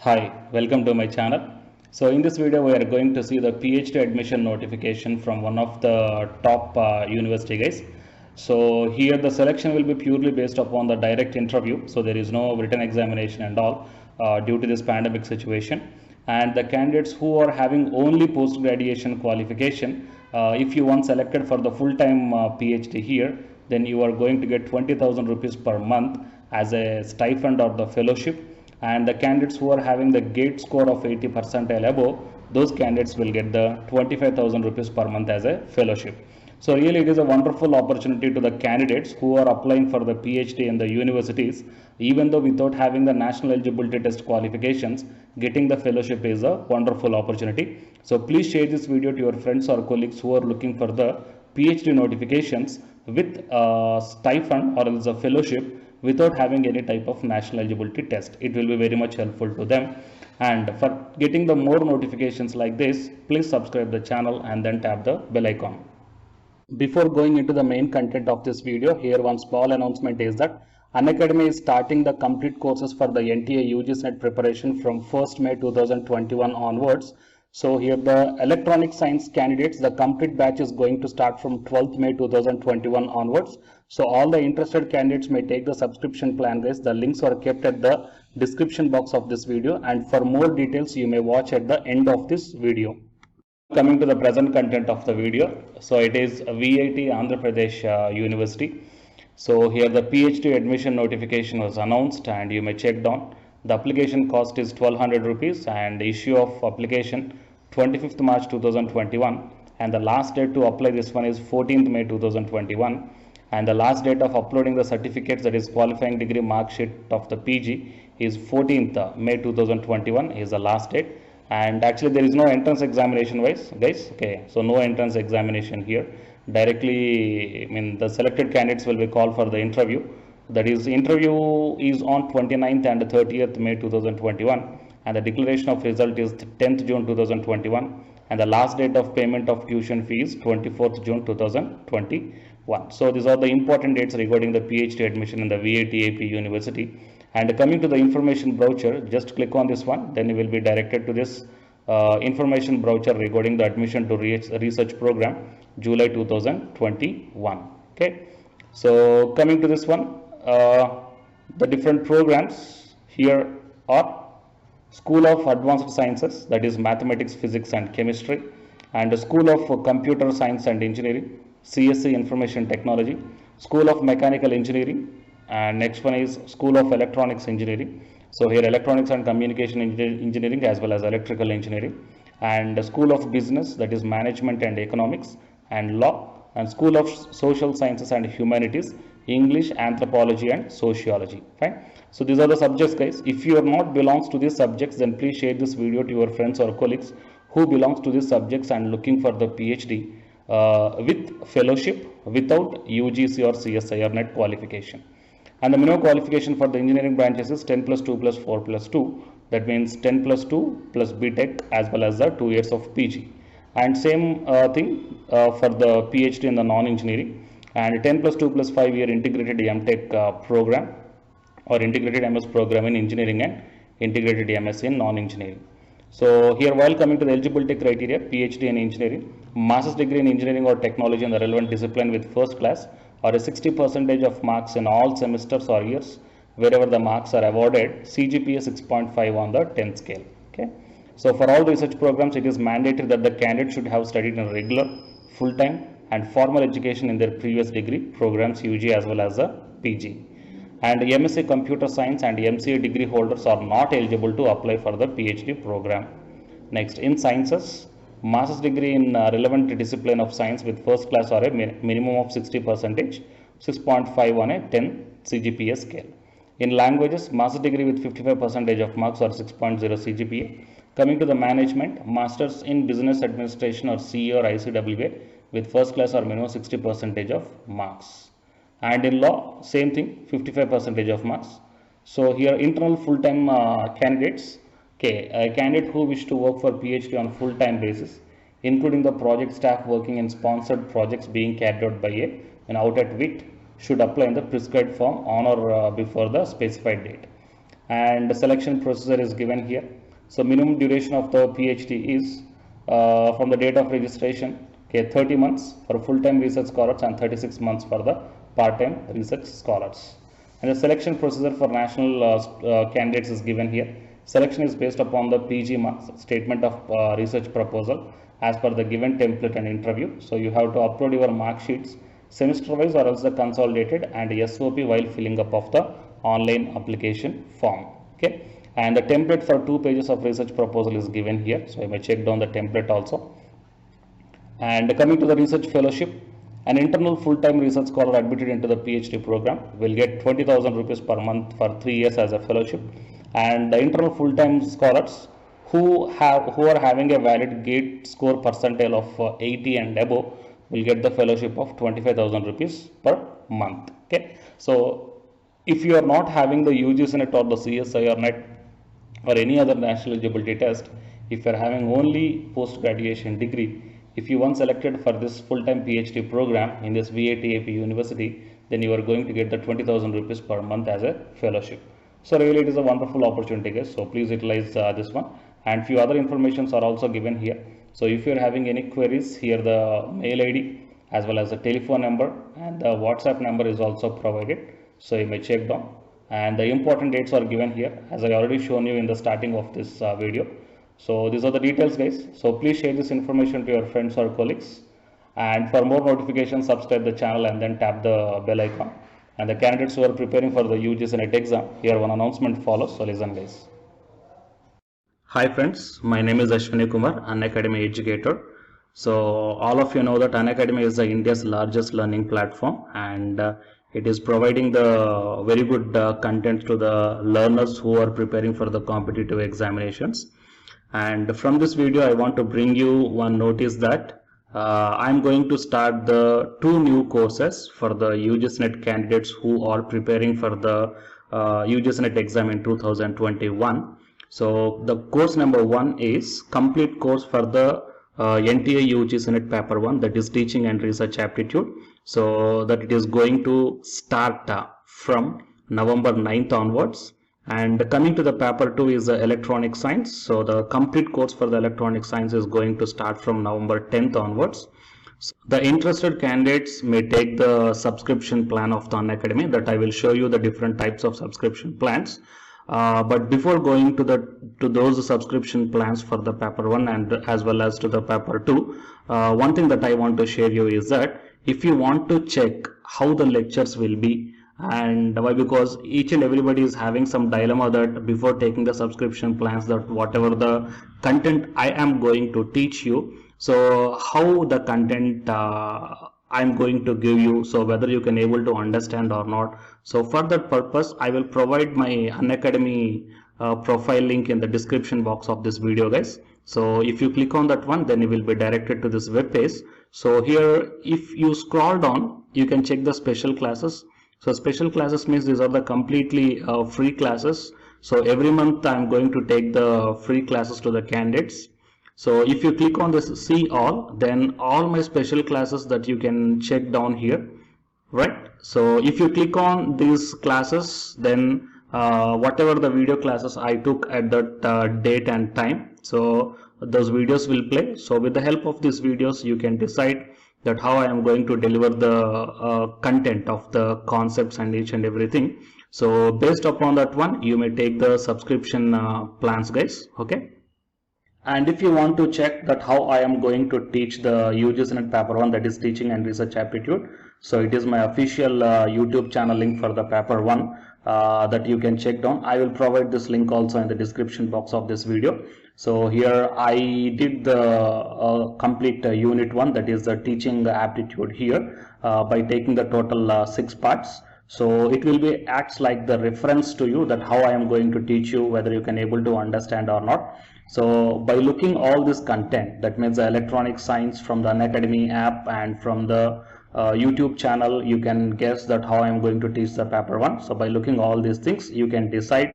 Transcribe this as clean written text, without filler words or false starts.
Hi, welcome to my channel. So in this video we are going to see the PhD admission notification from one of the top university guys. So here the selection will be purely based upon the direct interview. So there is no written examination and all due to this pandemic situation. And the candidates who are having only post graduation qualification, if you want selected for the full-time PhD here, then you are going to get 20,000 rupees per month as a stipend or the fellowship. And the candidates who are having the gate score of 80 percentile above, those candidates will get the 25,000 rupees per month as a fellowship. So really it is a wonderful opportunity to the candidates who are applying for the PhD in the universities. Even though without having the national eligibility test qualifications, getting the fellowship is a wonderful opportunity. So please share this video to your friends or colleagues who are looking for the PhD notifications with a stipend or as a fellowship without having any type of national eligibility test. It will be very much helpful to them. And for getting the more notifications like this, please subscribe the channel and then tap the bell icon. Before going into the main content of this video, here one small announcement is that Unacademy is starting the complete courses for the NTA UGC NET preparation from 1st May 2021 onwards. So here the electronic science candidates, the complete batch is going to start from 12th May 2021 onwards. So all the interested candidates may take the subscription plan guys. The links are kept at the description box of this video, and for more details you may watch at the end of this video. Coming to the present content of the video, so it is VIT Andhra Pradesh University. So here the PhD admission notification was announced and you may check down. The application cost is 1200 rupees and the issue of application 25th March 2021, and the last date to apply this one is 14th May 2021, and the last date of uploading the certificates, that is qualifying degree mark sheet of the PG, is 14th May 2021 is the last date. And actually there is no entrance examination guys. Okay, so no entrance examination here. Directly, the selected candidates will be called for the interview. That is, interview is on 29th and 30th May 2021, and the declaration of result is 10th June 2021, and the last date of payment of tuition fees 24th June 2021. So these are the important dates regarding the PhD admission in the VIT AP University. And coming to the information brochure, just click on this one, then you will be directed to this information brochure regarding the admission to research program July 2021. Okay, so coming to this one, the different programs here are School of Advanced Sciences, that is Mathematics, Physics and Chemistry, and School of Computer Science and Engineering, CSE Information Technology, School of Mechanical Engineering, and next one is School of Electronics Engineering. So here Electronics and Communication Engineering as well as Electrical Engineering, and School of Business, that is Management and Economics and Law, and School of Social Sciences and Humanities, English, Anthropology and Sociology. Fine. So these are the subjects guys. If you are not belongs to these subjects, then please share this video to your friends or colleagues who belongs to these subjects and looking for the PhD with fellowship without UGC or CSIR NET qualification. And the minimum qualification for the engineering branches is 10 plus 2 plus 4 plus 2. That means 10 plus 2 plus BTech as well as the 2 years of PG. And same thing for the PhD in the non-engineering, and 10 plus 2 plus 5 year integrated MTech program or integrated MS program in engineering and integrated MS in non-engineering. So here, while coming to the eligibility criteria, PhD in engineering, master's degree in engineering or technology in the relevant discipline with first class, or a 60% of marks in all semesters or years wherever the marks are awarded, CGPA 6.5 on the 10 scale. Okay, so for all research programs, it is mandatory that the candidate should have studied in regular, full-time and formal education in their previous degree programs, UG as well as a PG. And MSc Computer Science and MCA degree holders are not eligible to apply for the PhD program. Next, in sciences, master's degree in relevant discipline of science with first class or a minimum of 60%, 6.5 on a 10 CGPA scale. In languages, master's degree with 55% of marks or 6.0 CGPA. Coming to the management, masters in business administration or CE or ICWA with first class or minimum 60% of marks. And in law, same thing, 55% of marks. So here internal full-time candidates, okay, a candidate who wish to work for PhD on full-time basis, including the project staff working in sponsored projects being carried out by an out at WIT, should apply in the prescribed form on or before the specified date. and the selection procedure is given here. So minimum duration of the PhD is from the date of registration, okay, 30 months for full-time research scholars and 36 months for the part-time research scholars. And the selection procedure for national candidates is given here. Selection is based upon the PG marks, statement of research proposal as per the given template and interview. So you have to upload your mark sheets semester wise or else the consolidated and SOP while filling up of the online application form. Okay, and the template for 2 pages of research proposal is given here. So you may check down the template also. And coming to the research fellowship, an internal full-time research scholar admitted into the PhD program will get 20,000 rupees per month for 3 years as a fellowship. And the internal full-time scholars who are having a valid GATE score percentile of 80 and above will get the fellowship of 25,000 rupees per month. Okay, so if you are not having the UGC NET or the CSI or NET or any other national eligibility test, if you are having only post-graduation degree, if you once selected for this full-time PhD program in this VITAP University, then you are going to get the 20,000 rupees per month as a fellowship. So really it is a wonderful opportunity, guys. So please utilize this one, and few other informations are also given here. So if you are having any queries, here the mail ID as well as the telephone number and the WhatsApp number is also provided. So you may check down, and the important dates are given here as I already shown you in the starting of this video. So these are the details, guys. So please share this information to your friends or colleagues, and for more notifications subscribe the channel and then tap the bell icon. And the candidates who are preparing for the UGC NET exam, here one announcement follows, so listen, guys. Hi friends, my name is Ashwini Kumar, Unacademy educator. So all of you know that Unacademy is India's largest learning platform, and it is providing the very good content to the learners who are preparing for the competitive examinations. And from this video I want to bring you one notice that I'm going to start the 2 new courses for the UGC NET candidates who are preparing for the UGC NET exam in 2021. So the course number 1 is complete course for the NTA UGC NET paper 1, that is teaching and research aptitude. So that it is going to start from November 9th onwards. And coming to the paper 2 is the electronic science. So the complete course for the electronic science is going to start from November 10th onwards. So the interested candidates may take the subscription plan of the Unacademy, that I will show you the different types of subscription plans. But before going to those subscription plans for the paper 1 and as well as to the paper 2, one thing that I want to share you is that if you want to check how the lectures will be, and why, because each and everybody is having some dilemma that before taking the subscription plans, that whatever the content I am going to teach you, so how the content I'm going to give you, so whether you can able to understand or not. So for that purpose I will provide my Unacademy profile link in the description box of this video, guys. So if you click on that one, then you will be directed to this web page. So here if you scroll down, you can check the special classes. So special classes means these are the completely free classes. So every month I am going to take the free classes to the candidates. So if you click on this see all, then all my special classes that you can check down here, right? So if you click on these classes, then whatever the video classes I took at that date and time, so those videos will play. So with the help of these videos you can decide that how I am going to deliver the content of the concepts and each and everything. So based upon that one, you may take the subscription plans, guys. Okay. And if you want to check that how I am going to teach the UGC NET paper 1, that is teaching and research aptitude, so it is my official YouTube channel link for the paper 1 that you can check down. I will provide this link also in the description box of this video. So here I did the complete unit 1, that is the teaching aptitude here by taking the total 6 parts. So it will be acts like the reference to you that how I am going to teach you, whether you can able to understand or not. So by looking all this content, that means the electronic science from the Unacademy app and from the YouTube channel, you can guess that how I am going to teach the paper 1. So by looking all these things, you can decide